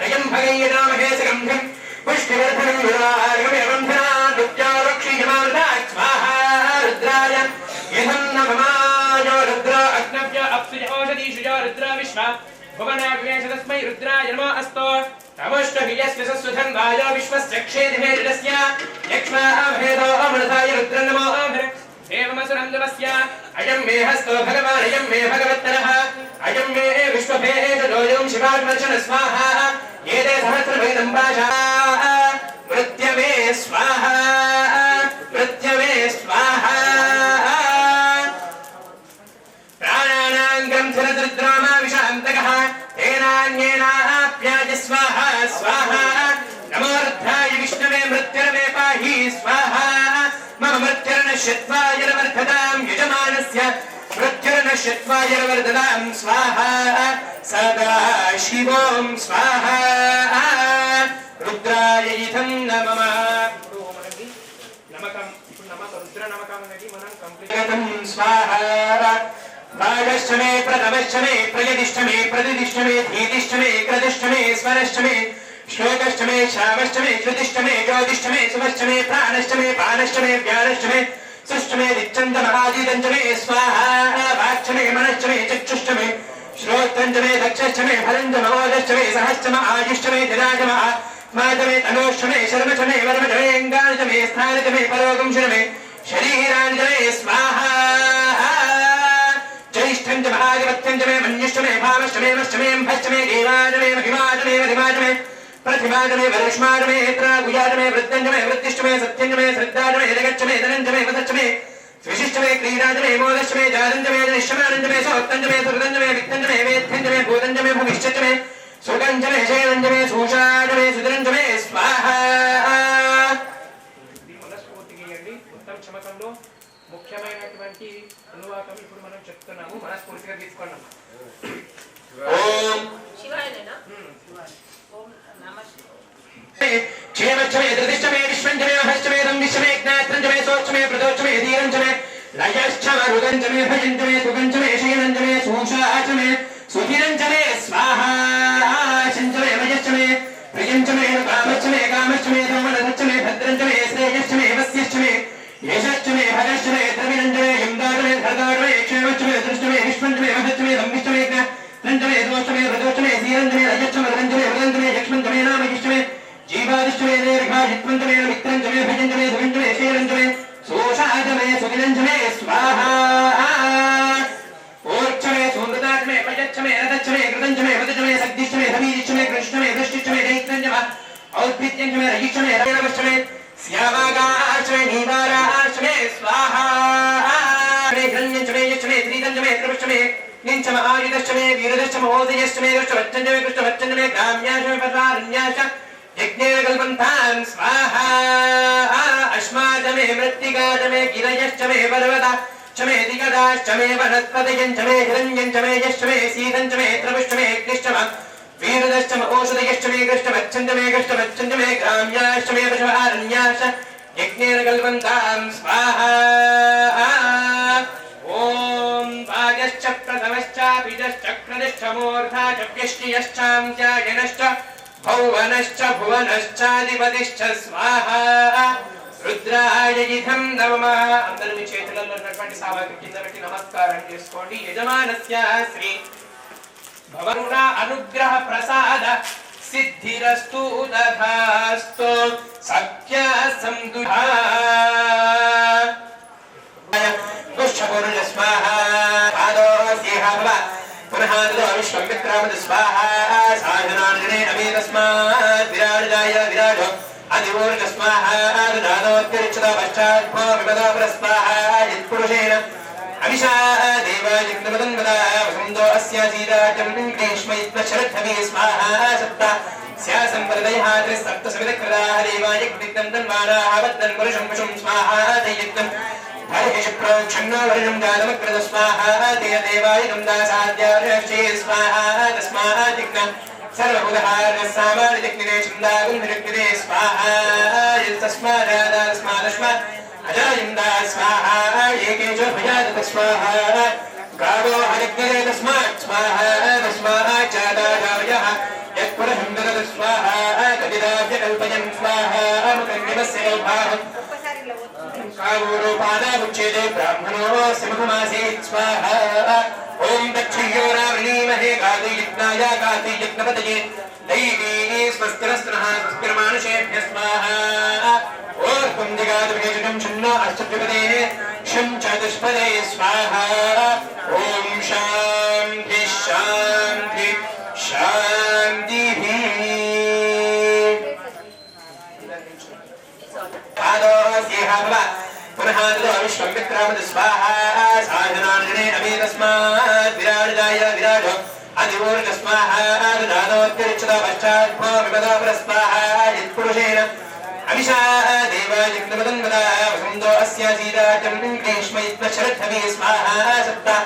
त्रयं भगैर्नामहे सकंठं पुष्टिवर्धनं विरागमेवं धनान् रुद्राक्षीयमानदात् स्वाहा रुद्राय इदं नमः यो रुद्र अग्नव्य अप्सुज ओषधीषुजो रुद्र विश्वा भुवनाग्नेश तस्मै रुद्राय नमो अस्तु तमष्टभियस्य सस्वधन्वायो विश्वस्य क्षेदिभेदस्य यक्ष्माभेदो अमृताय रुद्र नमो अमृ देवमसुरन्दवस्य अयं मे हस्तो भगवान् अयं मे भगवत्तरः अयं मे विश्वभेदोऽयं शिवात्मर्शन स्वाहा एते सहस्रभेदं पाशाः मृत्यवे स्वाहा मृत्यवे स्वाहा प्राणानां ग्रन्थरद्रामा विशान्तकः तेनान्येनाप्याय स्वाहा स्वाहा नमो रुद्राय विष्णवे मृत्युर्मे पाहि स्वाहा मम मृत्युर्नश्यत्वायर्वर्धतां यजमानस्य मृत्युर्नश्यत्वायर्वर्धतां स्वाहा सदा शिवों स्वाहा रुद्राय इदं नमः नमकं रुद्र नमकं स्वाहा भागश्चमे प्रथमश्चमे प्रयदिष्टमे प्रतिदिष्टमे धीतिष्टमे क्रदिष्टमे स्वरश्चमे श्लोकश्चमे श्रावश्चमे श्रुतिष्टमे ज्योतिष्टमे सुमश्चमे प्राणश्चमे पानश्चमे व्यानश्चमे सुष्टमे दिच्छन्दमहादिदञ्चमे स्वाहा वाक्चमे मनश्चमे चक्षुष्टमे श्रोत्रञ्चमे दक्षश्चमे फलञ्चमोदश्चमे सहश्चम आयुष्चमे जराजम आत्माचमे तनोष्टमे शर्मचमे वर्मचमे अङ्गाचमे स्थानचमे परोगंशमे शरीराञ्चमे स्वाहा ज्येष्ठञ्चमे आदिपत्यञ्चमे मन्युष्टमे भावश्चमे वश्चमे भश्चमे देवाचमे महिमाचमे महिमाचमे प्रतिमाचमे वरुष्माचमे हेत्रागुयाचमे वृद्धञ्चमे वृत्तिष्टमे सत्यञ्चमे श्रद्धाचमे जगच्चमे धनञ्चमे वदच्चमे विशिष्टमे क्रीडाचमे मोदश्चमे जातञ्चमे निश्चमानञ्चमे सौक्तञ्चमे सुहृदञ्चमे वित्तञ्चमे वेद्यञ्चमे भूतञ्चमे भूमिष्ठञ्चमे सुगञ्चमे शैलञ्चमे सूषाचमे सुधरञ्चमे स्वाहा మనస్ఫూర్తిగా ఉత్తమ చమకంలో ముఖ్యమైనటువంటి అనువాకం ఇప్పుడు మనం చెప్తున్నాము మనస్ఫూర్తిగా తీసుకోండి ఓం శివాయనేనా ఓం నమః క్షేమచ్చమే ధృతిష్టమే విశ్వంచమే మహశ్చమే రంవిశ్చమే జ్ఞాత్రంచమే సోచ్చమే ప్రదోచ్చమే ధీరంచమే లయశ్చమ రుదంచమే భజంచమే సుగంచమే శయనంచమే సూషాచమే సుధీరంచమే స్వాహా శంచమే వయశ్చమే ప్రియంచమే కామశ్చమే కామశ్చమే ధర్మనశ్చమే భద్రంచమే శ్రేయశ్చమే వస్యశ్చమే యశశ్చమే భగశ్చమే ద్రవిణంచమే యందాచమే ధర్గాచమే క్షేమచ్చమే దృష్టమే విశ్వంచమే మహశ్చమే రంవిశ్చమే జ్ఞాత్రంచమే దోషమే ప్రదోచ్చమే ధీరంచమే లయశ్చమ రుదంచమే వదంచమే యక్ష్మంచమే నామయిష్టమే जीवादिष्टमे दीर्घाजित्वन्तमे मित्रञ्चमे भजञ्चमे सुगञ्चमे शैलञ्चमे सोषाचमे सुगिलञ्चमे स्वाहा ओर्चमे सोमृताचमे पयच्छमे रथच्छमे कृतञ्चमे वदचमे सग्दिष्टमे धमीदिष्टमे कृष्णमे दृष्टिष्टमे दैत्यञ्चमे औत्पित्यञ्चमे रयिष्टमे रयनवश्चमे श्यामागाचमे नीवाराचमे स्वाहा हिरण्यञ्चमे यच्छमे त्रिदञ्चमे त्रिपुष्टमे निञ्चम आयुधश्चमे वीरदश्चमे ओदयश्चमे दृष्टवच्चञ्चमे कृष्णवच्चञ्चमे काम्याचमे परारण्याच यज्ञेन कल्पन्तां स्वाहा अश्माचमे मृत्तिकाचमे गिरयश्चमे पर्वताश्चमे दिगदाश्चमे वनस्पतयञ्चमे हिरण्यञ्चमे यश्चमे सीदञ्चमे त्रपुष्टमे अग्निश्चम वीरदश्चम ओषधयश्चमे कृष्णवच्छञ्चमे कृष्णवच्छञ्चमे ग्राम्याश्चमे पशुहारण्याश्च यज्ञेन कल्पन्तां स्वाहा ॐ वायश्च प्रथमश्च बीजश्च क्रदश्च मूर्धा च व्यष्टियश्चान्त्यायनश्च भुवनश्च भुवनश्चाधिपतिश्च स्वाहा रुद्राय इदं नमः అందరూ మీ చేతులలో ఉన్నటువంటి సామాగ్రి కింద పెట్టి నమస్కారం చేసుకోండి యజమానస్య శ్రీ భవరుణ అనుగ్రహ ప్రసాద సిద్ధిరస్తు తథాస్తు సఖ్య సందుహా పుష్పపురుష స్వాహా పాదోస్య భవ पुनः विश्वं विक्रामद स्वाहा साधनार्जने अमेतस्मात् विराजदाय विराजो अधिवोर्ज स्वाहा ददानोत्तिरिच्यता पश्चात् विपदा परस्वाहा यत्पुरुषेण अविशा देवायज्ञपदन्वदा वसुन्दो अस्यासीदाजं ग्रीष्मैत्वशरद्धमे स्वाहा सप्ता स्यासंवरदयः त्रिसप्तसमितकृताः देवायज्ञितं तन्वानाः वद्दन् पुरुषं पुषं स्वाहा तयज्ञम् हरिषप्रोक्षण्णो वर्णं जातमकृत स्वाहा तेन देवाय गन्धासाद्यार्षे स्वाहा तस्मादिग्न सर्वभूतहारसामानिजग्निरे छन्दागुन्धिजग्निरे स्वाहा यस्तस्मादास्मादस्मात् अजायन्दा स्वाहा एकेषु भयादत स्वाहा गावो हरिग्निरे तस्मात् स्वाहा तस्मात् चादाजावयः यत्पुरुषं ददत स्वाहा तदिदाभ्यकल्पयन् स्वाहा मुखङ्गिमस्य कल्पाहम् कावोरोपादा उच्यते ब्राह्मणो सिंहमासे स्वाहा ओम दक्षियो रावणीमहे कादयज्ञाय कादयज्ञपतये दैवी स्वस्तिरस्त्रः स्वस्तिर्मानुषेभ्यः स्वाहा ओर्कुं जगादभिषेकं छन्नो अष्टविपदे शं चतुष्पदे स्वाहा ओम शान्ति शान्ति शान्तिः पुनः विश्वं विक्रामद स्वाहा साधनार्जने अमेतस्मात् विराजदाय विराजो अधिवोर्ज स्वाहा ददानोत्तिरिच्यता पश्चात् विपदा परस्वाहा यत्पुरुषेण अविशा देवायज्ञपदन्वदा वसुन्दो अस्यासीदाजं ग्रीष्मैत्वशरद्धमे स्वाहा सप्ता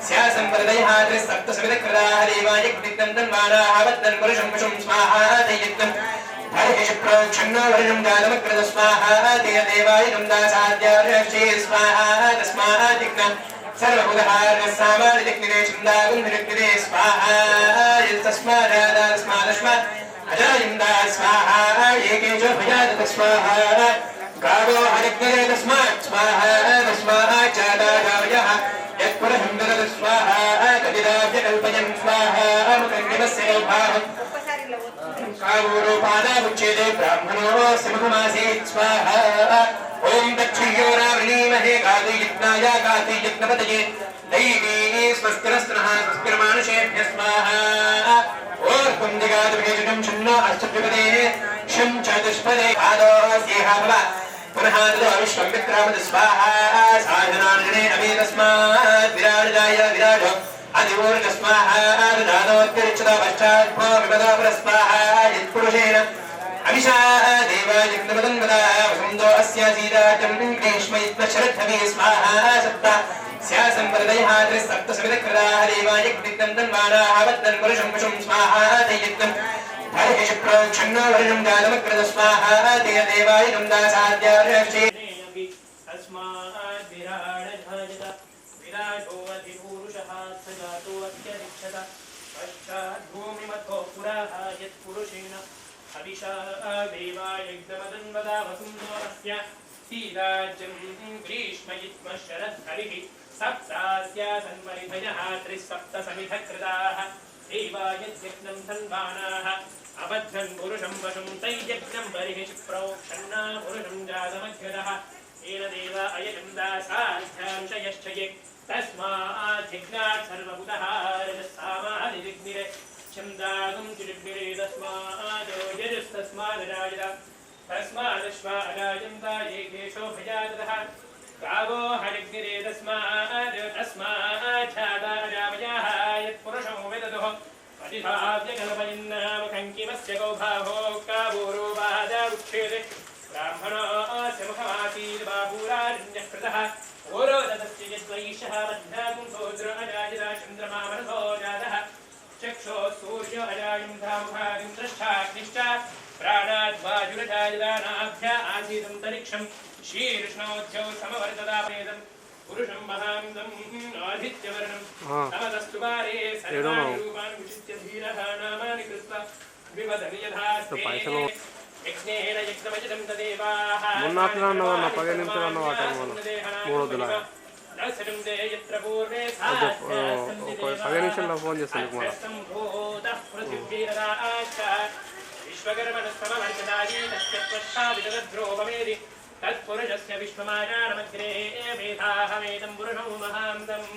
स्यासंवरदयः त्रिसप्तसमितकृताः देवायज्ञितं तन्वानाः वद्दन् पुरुषं पुषं स्वाहा तयज्ञम् हरिषप्रोक्षण्णो वर्णं जातमकृत स्वाहा तेन देवाय गन्धासाद्यार्षे स्वाहा तस्मादिग्न सर्वभूतहारः सामान्यजग्निरे छन्दागुन्धजग्निरे स्वाहा तस्मादास्मादस्मात् अजायन्दा स्वाहा एकेशो भयादत स्वाहा गावो हरिग्निरे तस्मात् स्वाहा तस्मात् चादागावयः यत्पुरहं ददत स्वाहा कविदाभ्यकल्पयन् स्वाहा मुकङ्गिमस्य कल्पाहम् कावोरोपादामुच्यते ब्राह्मणो सिंहमासीत् स्वाहा ॐ दक्षिणोरावृणीमहे गादियज्ञाय गादियज्ञपतये दैवी स्वस्तिरस्त्रः स्वस्तिर्मानुषेभ्यः स्वाहा ॐ दिगादिभेजनं शन्नो अष्टद्विपदे शं चतुष्पदे आदोऽस्येह भव पुनः ततो विश्वमित्रामद स्वाहा साधनान्ने अभि तस्मात् विराजयाय विराजो अधिवोर्ग स्वाहा दानोत्तिरिच्यता पश्चात् भो विपदो पुरस्वाहा यत्पुरुषेण अभिषा देवायज्ञपदन्वदा वसुन्दो अस्य सीदाजं ग्रीष्मयज्ञशरद्धवे स्वाहा सप्त स्यासंवरदयः त्रिसप्तसमितकृताः देवायज्ञं तन्वानाः वद्दन् पुरुषं पशुं स्वाहा तैयज्ञं हरिः प्रोक्षण्णो वर्णं जातमकृत स्वाहा तेन देवायज्ञं दासाद्यार्षे तस्मात् विराडधायत विराजो अधिपुरुषः सजातो अत्यरिक्षत पश्चात् भूमिमथो पुराः यत्पुरुषेण अभिषा देवायज्ञमदन्वदा वसुन्दो अस्य सीराज्यं ग्रीष्मयित्मशरद्धरिः सप्तास्यासन्वरिधयः त्रिसप्तसमिधकृताः देवायज्ञं तन्वानाः अबद्धन् पुरुषं वशं तैयज्ञं बर्हिः प्रोक्षन्ना पुरुषं जातमध्यतः येन देव अयजं दासाध्यांशयश्च ये तस्माज्जिज्ञात् सर्वभूतः रजस्सामादिजिग्निरे छन्दागुं चिजिग्निरे तस्मादोजस्तस्मादराजत तस्मादश्वा अराजन्ता ये केशो भजातः गावो हरिग्निरे तस्माच्छादारामयाः यत्पुरुषो विदधुः पतिभाव्यकल्पयन्नामकङ्किमस्य गौभावो कावोरोपादा उच्छेदे ब्राह्मणोऽस्य मुखमासीर्बाहूरारण्यः कृतः ओरोदतस्य यद्वैषः बद्धाकुंसोद्र अजायिता चन्द्रमा मनसो जातः चक्षो सूर्यो अजायुन्धामुखादिं द्रष्टाग्निश्च प्राणाद्वाजुरजायितानाभ्य आसीदन्तरिक्षं शीर्ष्णोद्यौ समवर्तदापेदम् पुरुषं महान्तम् आदित्यवर्णं तमदस्तु पारे सर्वाणि रूपाणि विचित्य धीरः नामानि कृत्वा विवदति यथास्ते यज्ञेन यज्ञमजितं तदेवाः दशरं ते यत्र पूर्वे पृथिवीरदाश्च विश्वकर्मणस्तमवर्तदायी तस्य त्वष्टावितद्रोपमेदि तत्पुरुषस्य विश्वमायानमग्रे वेदाहमेदं पुरुषं महान्तम्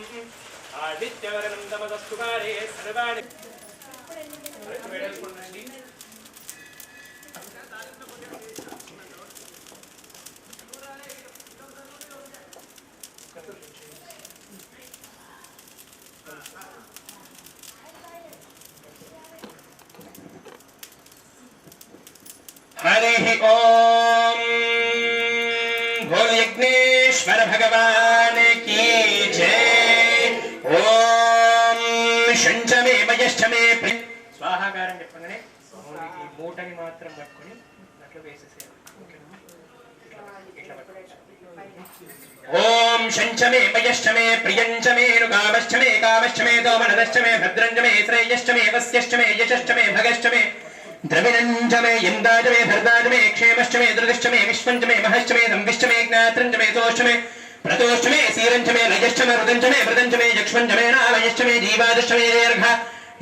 आदित्यवर्णं तमदस्तु पारे सर्वाणि हरिः ओम बोल यज्ञेश्वर भगवान की जय। ओम शंचमे मयश्चमे स्वाहाकारं చెప్పండి ఈ మూటని మాత్రం పట్టుకొని అట్లా వేసేసేయాలి ओम शंचमे मयश्चमे प्रियंचमे नुकामश्चमे कामश्चमे दोमनश्चमे भद्रंचमे श्रेयश्चमे वस्यश्चमे यशश्चमे भगश्चमे द्रविणंचमे यंदाचमे भरदाचमे क्षेमश्चमे दुर्गश्चमे विश्वंचमे महश्चमे संविश्चमे ज्ञात्रंचमे तोश्चमे प्रतोश्चमे सीरंचमे लयश्चमे रुदंचमे मृदंचमे यक्ष्मंचमे नावयश्चमे जीवादश्चमे दीर्घ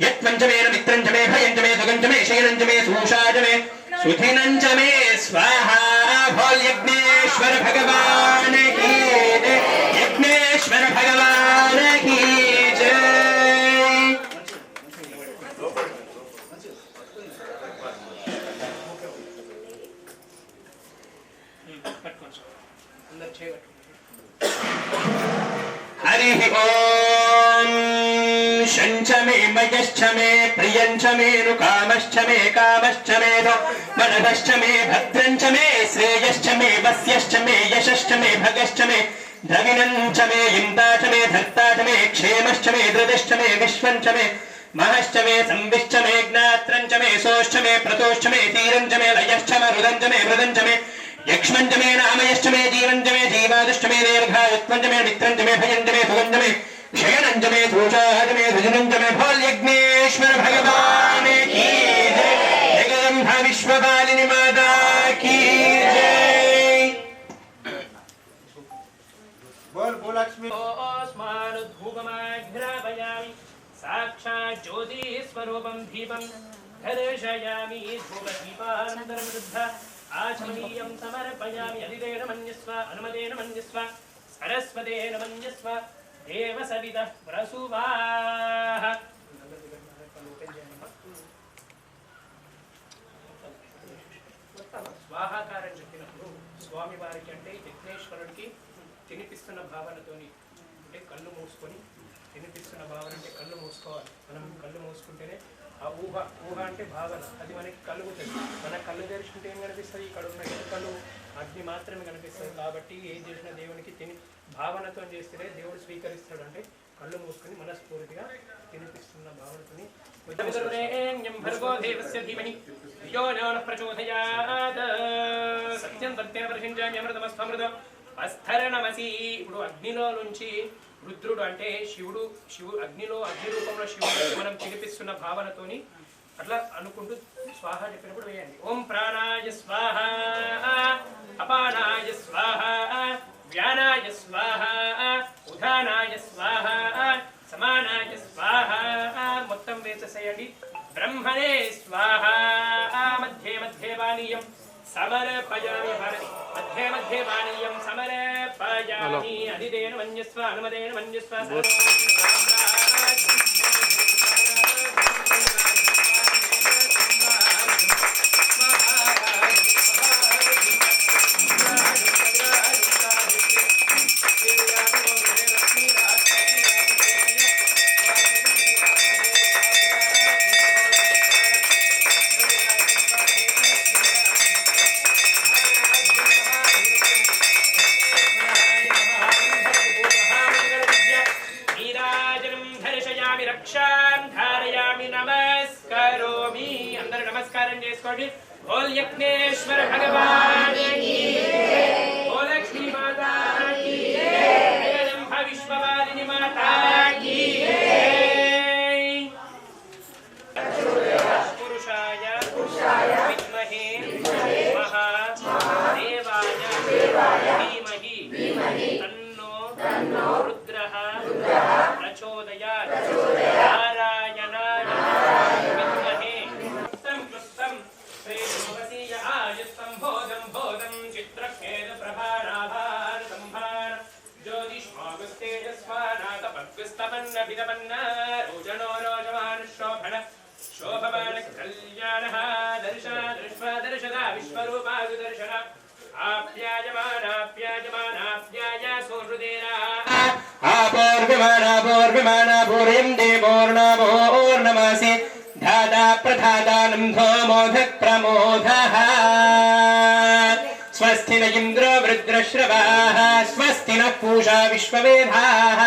यत्पंचमे मित्रंचमे भयंचमे सुगंचमे शयनंचमे सूषाचमे सुधिनंचमे स्वाहा। बोल यज्ञेश्वर भगवान की जय। यज्ञेश्वर भगवान की जय। हरिः ओम शंचमे मयश्चमे प्रियंचमे नुकामश्चमे कामश्चमे मनदश्चमे भद्रंचमे श्रेयश्चमे वस्यश्चमे यशश्चमे भगश्चमे द्रविणंचमे इंदाचमे धर्ताचमे क्षेमश्चमे धृतश्चमे विश्वंचमे महश्चमे संविश्चमे ज्ञात्रंचमे सोश्चमे प्रतोश्चमे तीरंचमे लयश्चमे रुदंचमे मृदंचमे यक्ष्मञ्च मे नामयश्च मे जीवञ्च मे जीवादश्च मे दीर्घायुत्वञ्च मे मित्रञ्च मे भयञ्च मे भुवञ्च मे क्षयणञ्च मे धूषाच मे धुजनञ्च मे भोल्यज्ञेश्वर भगवान की जय। जगदम्बा विश्वपालिनी माता की जय। बोल लक्ष्मी स्मानुद्धूपमाघ्रापयामि साक्षात् ज्योतिस्वरूपं दीपं दर्शयामि धूपदीपानन्तरं शुद्ध आचमनीयं समर्पयामि। अधिदेन मन्यस्व अनुमतेन मन्यस्व सरस्वतेन मन्यस्व देवसवितः प्रसूवाः। స్వాహాకారం చెప్పినప్పుడు స్వామి వారికి అంటే యజ్ఞేశ్వరుడికి తినిపిస్తున్న భావనతోని అంటే కళ్ళు మూసుకొని తినిపిస్తున్న భావన అంటే కళ్ళు మూసుకోవాలి. మనం కళ్ళు మూసుకుంటేనే ఆ ఊహ అంటే భావన అది మనకి కలుగుతుంది. మన కళ్ళు తెరుచుకుంటే ఏం కనిపిస్తుంది? ఇక్కడ ఉన్న కళ్ళు అగ్ని మాత్రమే కనిపిస్తుంది. కాబట్టి ఏం చేసిన దేవునికి తిని భావనతో చేస్తేనే దేవుడు స్వీకరిస్తాడు. అంటే కళ్ళు మూసుకొని మనస్ఫూర్తిగా తినిపిస్తున్న భావనతోని సత్యం సత్యం ప్రశంసామి అమృతమస్మృత అస్థరణమసి. ఇప్పుడు అగ్నిలో నుంచి రుద్రుడు అంటే శివుడు అగ్నిలో అగ్ని రూపంలో శివుడు మనం తినిపిస్తున్న భావనతోని అట్లా అనుకుంటూ స్వాహ చెప్పినప్పుడు వేయండి. ఓం ప్రాణాయ స్వాహ, అపానాయ స్వాహ, వ్యానాయ స్వాహ, ఉదానాయ స్వాహ, సమానాయ స్వాహ మొత్తం వేసేసేయండి. బ్రహ్మణే స్వాహ మధ్యే మధ్యే పానీయం సమర్పయామి. మధ్యే మధ్యే పానీయం సమర్పయామి. అధిదేన మన్యస్వ అనుమదేన మన్యస్వ बोल यज्ञेश्वर भगवान की जय। बोल लक्ष्मी माता की जय। जगदम्बा विश्वपालिनी माता की जय। पुरुषाय विद्महे महादेवाय धीमहि तन्नो रुद्रः प्रचोदयात्। नारायणाय विद्महे भोगं चित्रखेद प्रभाराभार संभार ज्योतिष्मागस्तेजस्वानाकपद्विस्तपन्न रोजनो रोजमान शोभन शोभमान कल्याणः दर्शदा विश्वरूपादर्शन आप्यायमानाप्याय सुहृदेना आपोर्विमाना पूर्यं देवोर्णमोर्नमासि धाता प्रधातानंधो मोदक प्रमोदः। स्वस्ति न इंद्रो वृद्रश्रवाः स्वस्ति न पूषा विश्ववेदाः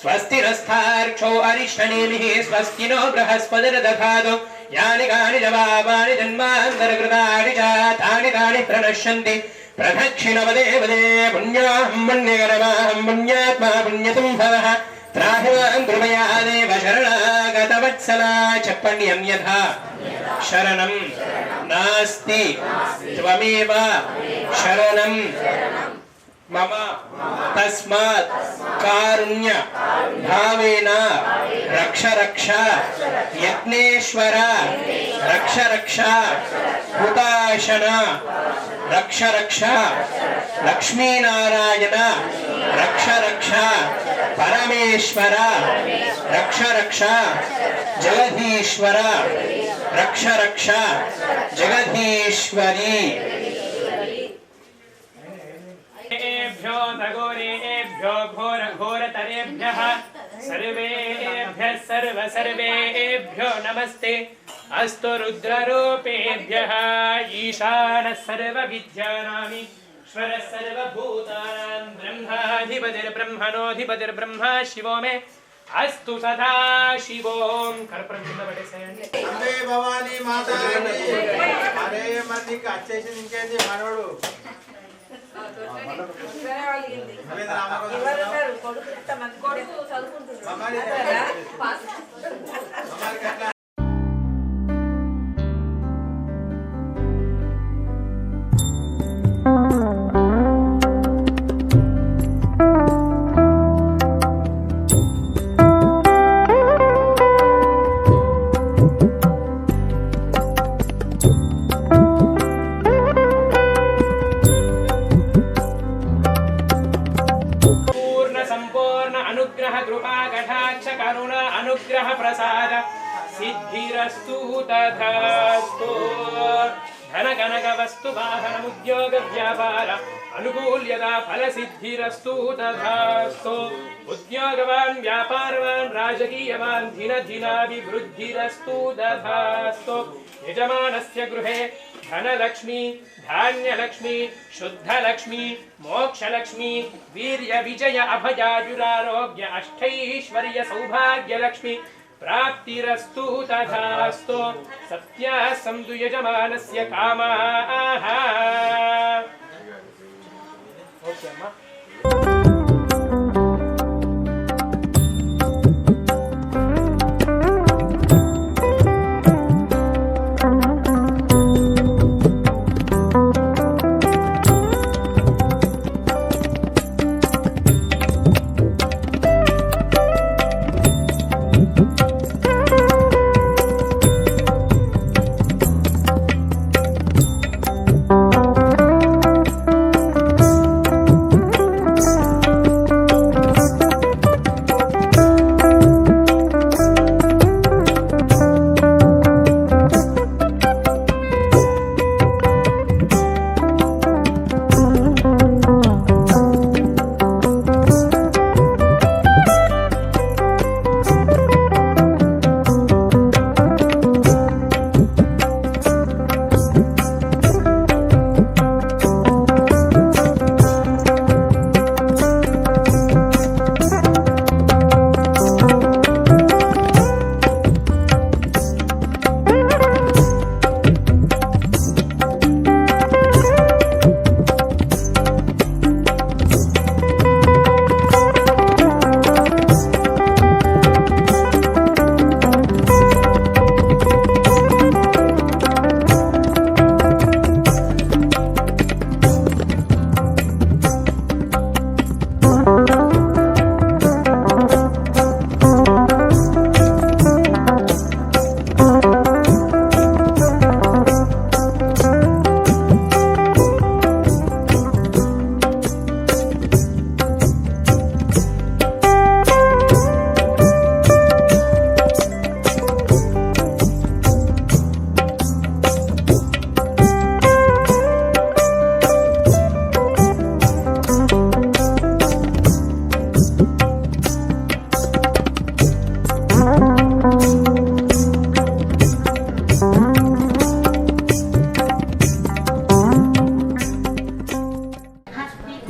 स्वस्ति नस्तार्क्ष्यो अरिष्टनेमिः स्वस्ति नो बृहस्पतिर्दधातु यानि कानि जवाबानि जन्मान्तरकृतानि च तानि तानि प्रणश्यन्ति प्रदक्षिणपदे पदे पुण्याहं पुण्यकरमाहं पुण्यात्मा पुण्यतुं भवः त्राहिमां कृपया देव शरणागतवत्सला चप्पण्यं यथा शरणं नास्ति त्वमेव शरणं मम तस्मात् कारुण्य भावेन रक्ष रक्ष यज्ञेश्वर रक्ष रक्ष हुताशन रक्ष रक्ष लक्ष्मीनारायण रक्ष रक्ष परमेश्वर रक्ष रक्ष जगदीश्वर रक्ष रक्ष जगदीश्वरी। एभ्यो भगोरेभ्यो घोर घोरतरेभ्यः सर्वेभ्यः सर्वेभ्यो नमस्ते अस्तु रुद्ररूपेभ्यः ईशानः सर्वविद्यानामि ईश्वरः सर्वभूतानां ब्रह्माधिपतिर्ब्रह्मणोऽधिपतिर्ब्रह्मा शिवो मे अस्तु सदा शिवों कर्पूరం కింద పడేసేయండి. అదే భవానీ మాతా అరే మనకి వచ్చేసి ఇంకేంది మనోడు अनुग्रह प्रसाद सिद्धिरस्तु तथास्तु धन कनक वस्तु वाहन उद्योग व्यापार अनुकूल्यता फल सिद्धिरस्तु तथास्तु उद्योगवान् व्यापारवान् राजकीयवान् दिन दिनाभिवृद्धिरस्तु तथास्तु यजमानस्य गृहे धनलक्ष्मी धान्यलक्ष्मी शुद्धलक्ष्मी मोक्षलक्ष्मी वीर्य विजय अभयाजुरारोग्य अष्टैश्वर्य सौभाग्यलक्ष्मी प्राप्तिरस्तु तथास्तु सत्या संतु यजमानस्य कामाः। ओके अम्मा।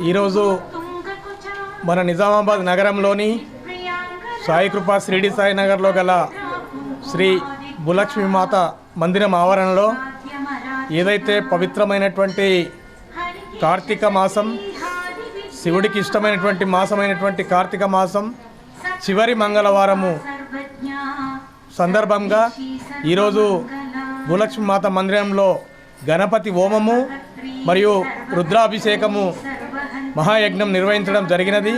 ఈరోజు మన నిజామాబాద్ నగరంలోని సాయి కృపా షిరిడి సాయి నగర్లో గల శ్రీ భూలక్ష్మి మాత మందిరం ఆవరణలో ఏదైతే పవిత్రమైనటువంటి కార్తీక మాసం, శివుడికి ఇష్టమైనటువంటి మాసమైనటువంటి కార్తీక మాసం చివరి మంగళవారము సందర్భంగా ఈరోజు భూలక్ష్మి మాత మందిరంలో గణపతి హోమము మరియు రుద్రాభిషేకము మహాయజ్ఞం నిర్వహించడం జరిగినది.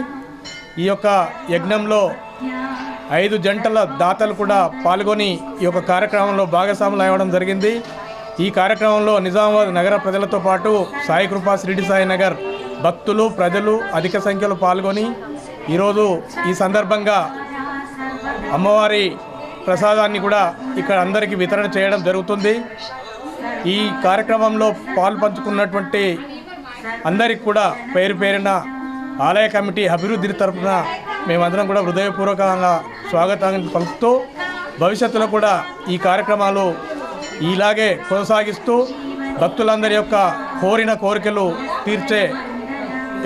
ఈ యొక్క యజ్ఞంలో 5 జంటల దాతలు కూడా పాల్గొని ఈ యొక్క కార్యక్రమంలో భాగస్వాములు అవ్వడం జరిగింది. ఈ కార్యక్రమంలో నిజామాబాద్ నగర ప్రజలతో పాటు సాయి కృపా షిరిడి సాయి నగర్ భక్తులు ప్రజలు అధిక సంఖ్యలో పాల్గొని ఈరోజు ఈ సందర్భంగా అమ్మవారి ప్రసాదాన్ని కూడా ఇక్కడ అందరికీ వితరణ చేయడం జరుగుతుంది. ఈ కార్యక్రమంలో పాల్పంచుకున్నటువంటి అందరికి కూడా పేరు పేరున ఆలయ కమిటీ అభివృద్ధి తరఫున మేమందరం కూడా హృదయపూర్వకంగా స్వాగతాన్ని పలుకుతూ భవిష్యత్తులో కూడా ఈ కార్యక్రమాలు ఇలాగే కొనసాగిస్తూ భక్తులందరి యొక్క కోరిన కోరికలు తీర్చే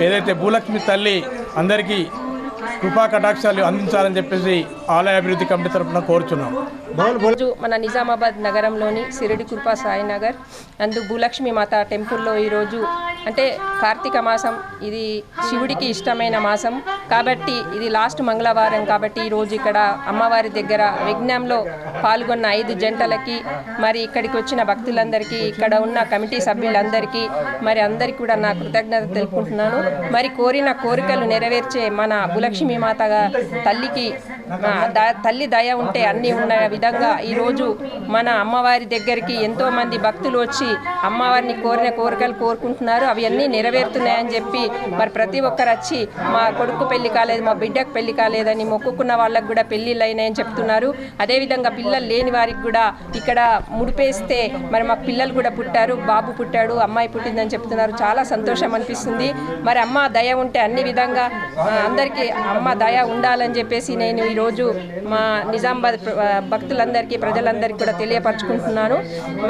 ఏదైతే భూలక్ష్మి తల్లి అందరికీ కృపా కటాక్షాలు అందించాలని చెప్పేసి ఆలయ అభివృద్ధి కమిటీ తరఫున కోరుచున్నాం. మన నిజామాబాద్ నగరంలోని షిరిడి కృపా సాయి నగర్ నందు భూలక్ష్మి మాత టెంపుల్లో ఈరోజు అంటే కార్తీక మాసం ఇది శివుడికి ఇష్టమైన మాసం కాబట్టి ఇది లాస్ట్ మంగళవారం కాబట్టి ఈరోజు ఇక్కడ అమ్మవారి దగ్గర యజ్ఞంలో పాల్గొన్న 5 జంటలకి మరి ఇక్కడికి వచ్చిన భక్తులందరికీ ఇక్కడ ఉన్న కమిటీ సభ్యులందరికీ మరి అందరికీ కూడా నా కృతజ్ఞత తెలుపుకుంటున్నాను. మరి కోరిన కోరికలు నెరవేర్చే మన భూలక్ష్మీ మాత తల్లికి తల్లి దయ ఉంటే అన్నీ ఉన్న విధంగా ఈరోజు మన అమ్మవారి దగ్గరికి ఎంతోమంది భక్తులు వచ్చి అమ్మవారిని కోరిన కోరికలు కోరుకుంటున్నారు. అవి అన్నీ నెరవేరుతున్నాయని చెప్పి మరి ప్రతి ఒక్కరు వచ్చి మా కొడుకు పెళ్లి కాలేదు, మా బిడ్డకు పెళ్లి కాలేదని మొక్కుకున్న వాళ్ళకు కూడా పెళ్లిళ్ళు అయినాయని చెప్తున్నారు. అదేవిధంగా పిల్లలు లేని వారికి కూడా ఇక్కడ ముడిపేస్తే మరి మాకు పిల్లలు కూడా పుట్టారు, బాబు పుట్టాడు, అమ్మాయి పుట్టిందని చెప్తున్నారు. చాలా సంతోషం అనిపిస్తుంది. మరి అమ్మ దయ ఉంటే అన్ని విధంగా అందరికీ అమ్మ దయ ఉండాలని చెప్పేసి నేను ఈరోజు మా నిజామాబాద్ భక్తులందరికీ ప్రజలందరికీ కూడా తెలియపరచుకుంటున్నాను.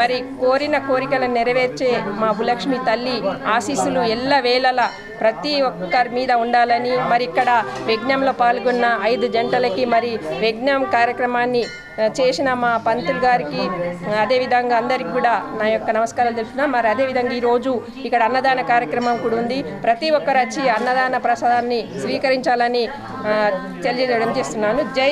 మరి కోరిన కోరికలను నెరవేర్చే మా భూలక్ష్మి తల్లి ఆశీస్సులు ఎల్ల వేళలా ప్రతి ఒక్కరి మీద ఉండాలని మరి ఇక్కడ యజ్ఞంలో పాల్గొన్న 5 జంటలకి మరి యజ్ఞం కార్యక్రమాన్ని చేసిన మా పంతులు గారికి అదేవిధంగా అందరికీ కూడా నా యొక్క నమస్కారాలు తెలుపుతున్నాను. మరి అదేవిధంగా ఈరోజు ఇక్కడ అన్నదాన కార్యక్రమం కూడా ఉంది. ప్రతి ఒక్కరు వచ్చి అన్నదాన ప్రసాదాన్ని స్వీకరించాలని తెలియజేయడం చేస్తున్నాను. జై